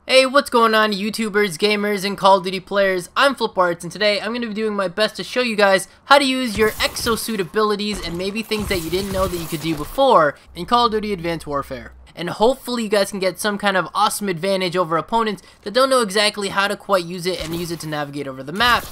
Hey, what's going on, YouTubers, gamers, and Call of Duty players? I'm FlipArtz, and today I'm going to be doing my best to show you guys how to use your Exo Suit abilities and maybe things that you didn't know that you could do before in Call of Duty Advanced Warfare. And hopefully you guys can get some kind of awesome advantage over opponents that don't know exactly how to quite use it and use it to navigate over the map.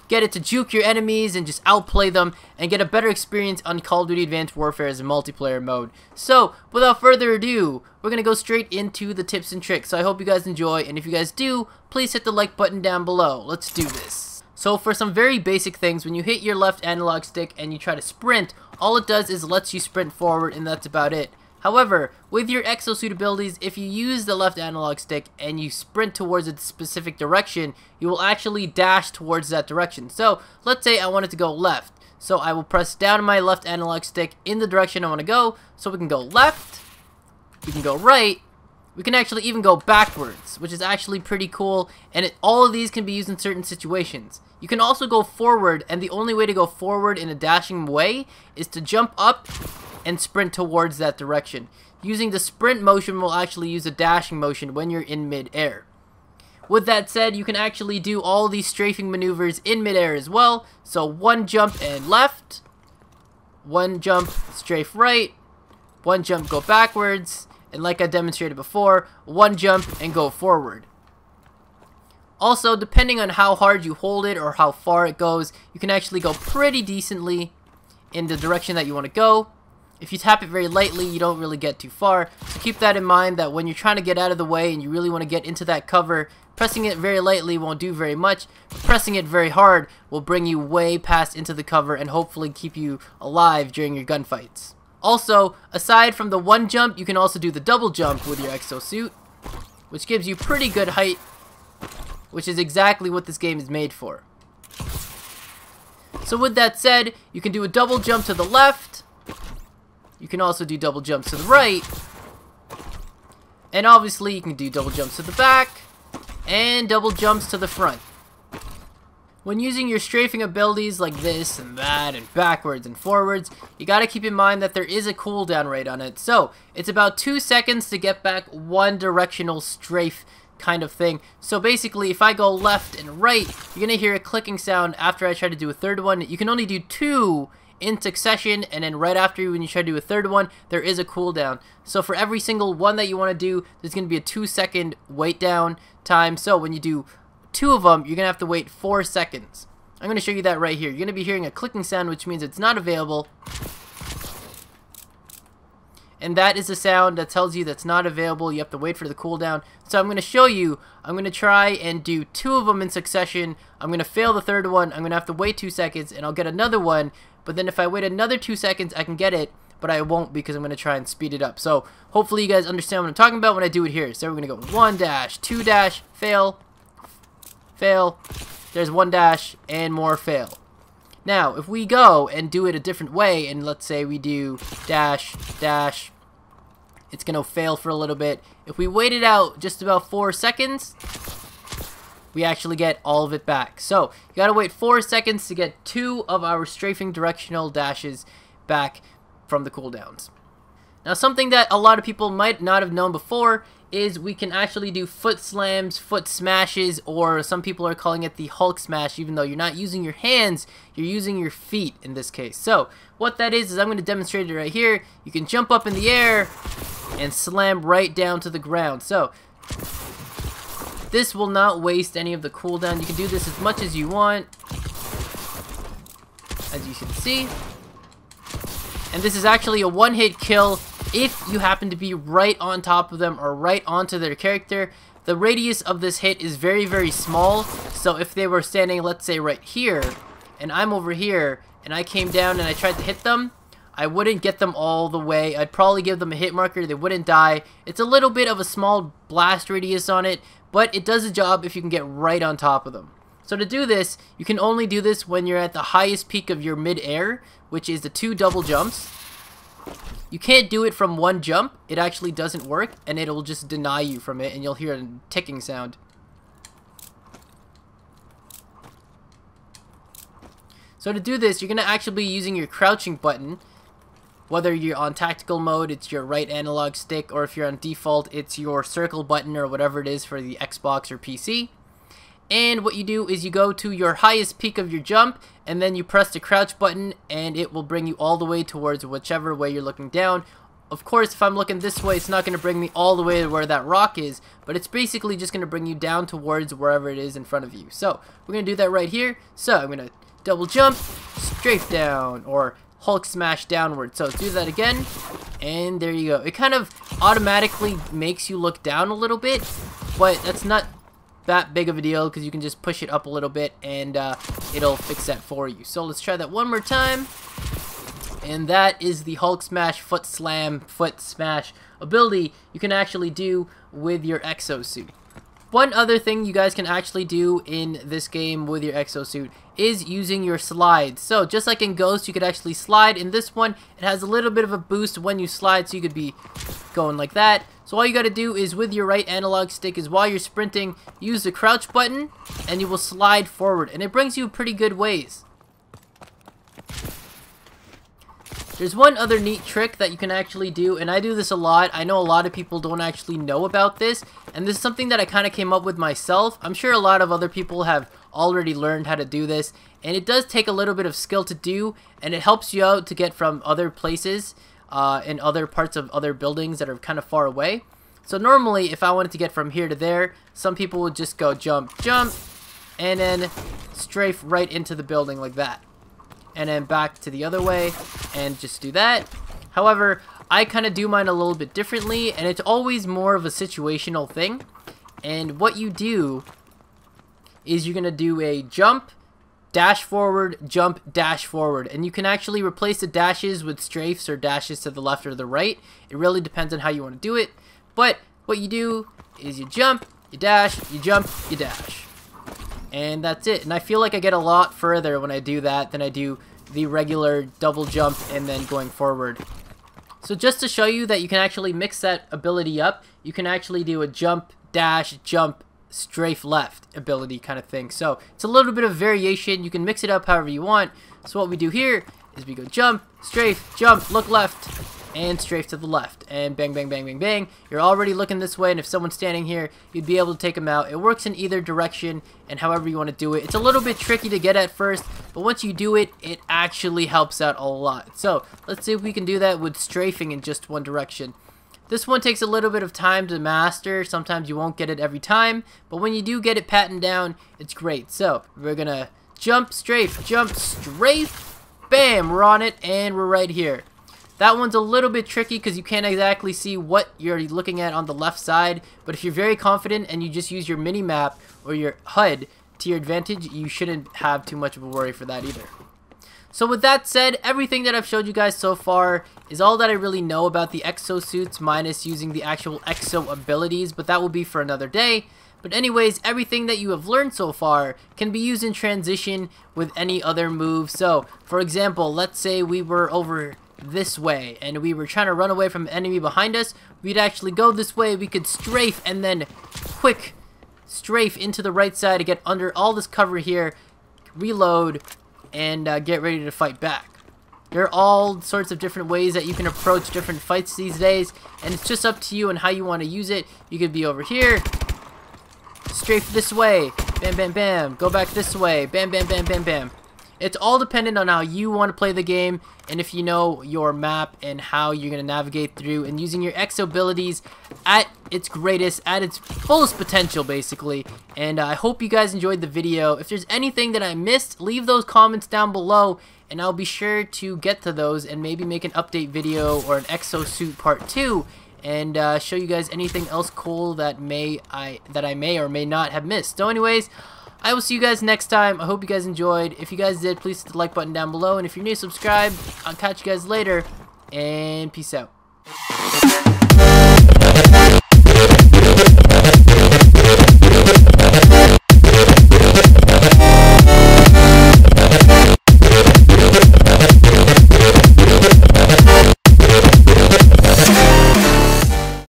Get it to juke your enemies and just outplay them and get a better experience on Call of Duty Advanced Warfare as a multiplayer mode. So, without further ado, we're going to go straight into the tips and tricks. So I hope you guys enjoy, and if you guys do, please hit the like button down below. Let's do this. So for some very basic things, when you hit your left analog stick and you try to sprint, all it does is lets you sprint forward, and that's about it. However, with your Exo Suit abilities, if you use the left analog stick and you sprint towards a specific direction, you will actually dash towards that direction. So, let's say I wanted to go left. So I will press down my left analog stick in the direction I want to go. So we can go left, we can go right, we can actually even go backwards, which is actually pretty cool, and all of these can be used in certain situations. You can also go forward, and the only way to go forward in a dashing way is to jump up and sprint towards that direction. Using the sprint motion will actually use a dashing motion when you're in mid-air. With that said, you can actually do all these strafing maneuvers in mid-air as well. So one jump and left, one jump strafe right, one jump go backwards, and like I demonstrated before, one jump and go forward. Also, depending on how hard you hold it or how far it goes, you can actually go pretty decently in the direction that you want to go. If you tap it very lightly, you don't really get too far. So keep that in mind, that when you're trying to get out of the way and you really want to get into that cover, pressing it very lightly won't do very much, but pressing it very hard will bring you way past into the cover and hopefully keep you alive during your gunfights. Also, aside from the one jump, you can also do the double jump with your Exo Suit, which gives you pretty good height, which is exactly what this game is made for. So with that said, you can do a double jump to the left. You can also do double jumps to the right, and obviously you can do double jumps to the back, and double jumps to the front. When using your strafing abilities like this and that and backwards and forwards, you gotta keep in mind that there is a cooldown rate on it. So, it's about 2 seconds to get back one directional strafe kind of thing. So basically, if I go left and right, you're gonna hear a clicking sound after I try to do a third one. You can only do 2 in succession, and then right after, when you try to do a third one, there is a cooldown. So for every single one that you want to do, there's going to be a 2-second wait down time. So when you do 2 of them, you're going to have to wait 4 seconds. I'm going to show you that right here. You're going to be hearing a clicking sound, which means it's not available. And that is a sound that tells you that's not available. You have to wait for the cooldown. So I'm going to show you. I'm going to try and do 2 of them in succession. I'm going to fail the third one. I'm going to have to wait 2 seconds, and I'll get another one. But then if I wait another 2 seconds, I can get it, but I won't because I'm going to try and speed it up. So hopefully you guys understand what I'm talking about when I do it here. So we're going to go 1 dash, 2 dash, fail, fail, there's 1 dash, and more fail. Now, if we go and do it a different way, and let's say we do dash, dash, it's going to fail for a little bit. If we wait it out just about 4 seconds, we actually get all of it back. So, you gotta wait 4 seconds to get 2 of our strafing directional dashes back from the cooldowns. Now, something that a lot of people might not have known before is we can actually do foot slams, foot smashes, or some people are calling it the Hulk smash, even though you're not using your hands, you're using your feet in this case. So, what that is I'm going to demonstrate it right here. You can jump up in the air and slam right down to the ground. So, this will not waste any of the cooldown. You can do this as much as you want, as you can see. And this is actually a one-hit kill if you happen to be right on top of them or right onto their character. The radius of this hit is very, very small. So if they were standing, let's say, right here, and I'm over here, and I came down and I tried to hit them, I wouldn't get them all the way. I'd probably give them a hit marker. They wouldn't die. It's a little bit of a small blast radius on it, but it does the job if you can get right on top of them. So to do this, you can only do this when you're at the highest peak of your mid-air, which is the 2 double jumps. You can't do it from one jump. It actually doesn't work, and it'll just deny you from it, and you'll hear a ticking sound. So to do this, you're going to actually be using your crouching button. Whether you're on tactical mode, it's your right analog stick, or if you're on default, it's your circle button or whatever it is for the Xbox or PC. And what you do is you go to your highest peak of your jump, and then you press the crouch button, and it will bring you all the way towards whichever way you're looking down. Of course, if I'm looking this way, it's not going to bring me all the way to where that rock is, but it's basically just going to bring you down towards wherever it is in front of you. So, we're going to do that right here. So, I'm going to double jump, strafe down, or Hulk smash downward. So, do that again, and there you go. It kind of automatically makes you look down a little bit, but that's not that big of a deal because you can just push it up a little bit and it'll fix that for you. So, let's try that one more time. And that is the Hulk Smash Foot Slam Foot Smash ability you can actually do with your Exo Suit. One other thing you guys can actually do in this game with your Exo Suit is using your slides. So just like in Ghost, you could actually slide. In this one, it has a little bit of a boost when you slide, so you could be going like that. So all you got to do is with your right analog stick is while you're sprinting, use the crouch button and you will slide forward. And it brings you pretty good ways. There's one other neat trick that you can actually do, and I do this a lot. I know a lot of people don't actually know about this, and this is something that I kind of came up with myself. I'm sure a lot of other people have already learned how to do this, and it does take a little bit of skill to do, and it helps you out to get from other places and other parts of other buildings that are kind of far away. So normally, if I wanted to get from here to there, some people would just go jump, jump, and then strafe right into the building like that. And then back to the other way and just do that. However, I kind of do mine a little bit differently, and it's always more of a situational thing. And what you do is you're going to do a jump, dash forward, jump, dash forward. And you can actually replace the dashes with strafes or dashes to the left or the right. It really depends on how you want to do it. But what you do is you jump, you dash, you jump, you dash. And that's it. And I feel like I get a lot further when I do that than I do the regular double jump and then going forward. So just to show you that you can actually mix that ability up, you can actually do a jump, dash, jump, strafe left ability kind of thing. So it's a little bit of variation. You can mix it up however you want. So what we do here is we go jump, strafe, jump, look left, and strafe to the left, and bang, bang, bang, bang, bang. You're already looking this way, and if someone's standing here, you'd be able to take them out. It works in either direction, and however you want to do it. It's a little bit tricky to get at first, but once you do it, it actually helps out a lot. So, let's see if we can do that with strafing in just one direction. This one takes a little bit of time to master. Sometimes you won't get it every time, but when you do get it patterned down, it's great. So, we're gonna jump, strafe, bam, we're on it, and we're right here. That one's a little bit tricky because you can't exactly see what you're looking at on the left side, but if you're very confident and you just use your mini-map or your HUD to your advantage, you shouldn't have too much of a worry for that either. So with that said, everything that I've showed you guys so far is all that I really know about the Exo Suits, minus using the actual Exo abilities, but that will be for another day. But anyways, everything that you have learned so far can be used in transition with any other move. So, for example, let's say we were over this way and we were trying to run away from an enemy behind us. We'd actually go this way, we could strafe and then quick strafe into the right side to get under all this cover here, reload, and get ready to fight back. There are all sorts of different ways that you can approach different fights these days, and it's just up to you and how you want to use it. You could be over here, strafe this way, bam, bam, bam, go back this way, bam, bam, bam, bam, bam. It's all dependent on how you want to play the game and if you know your map and how you're going to navigate through and using your Exo abilities at its greatest, at its fullest potential basically. And I hope you guys enjoyed the video. If there's anything that I missed, leave those comments down below and I'll be sure to get to those and maybe make an update video or an Exo Suit part 2 and show you guys anything else cool that I may or may not have missed. So anyways, I will see you guys next time. I hope you guys enjoyed. If you guys did, please hit the like button down below. And if you're new, subscribe. I'll catch you guys later. And peace out.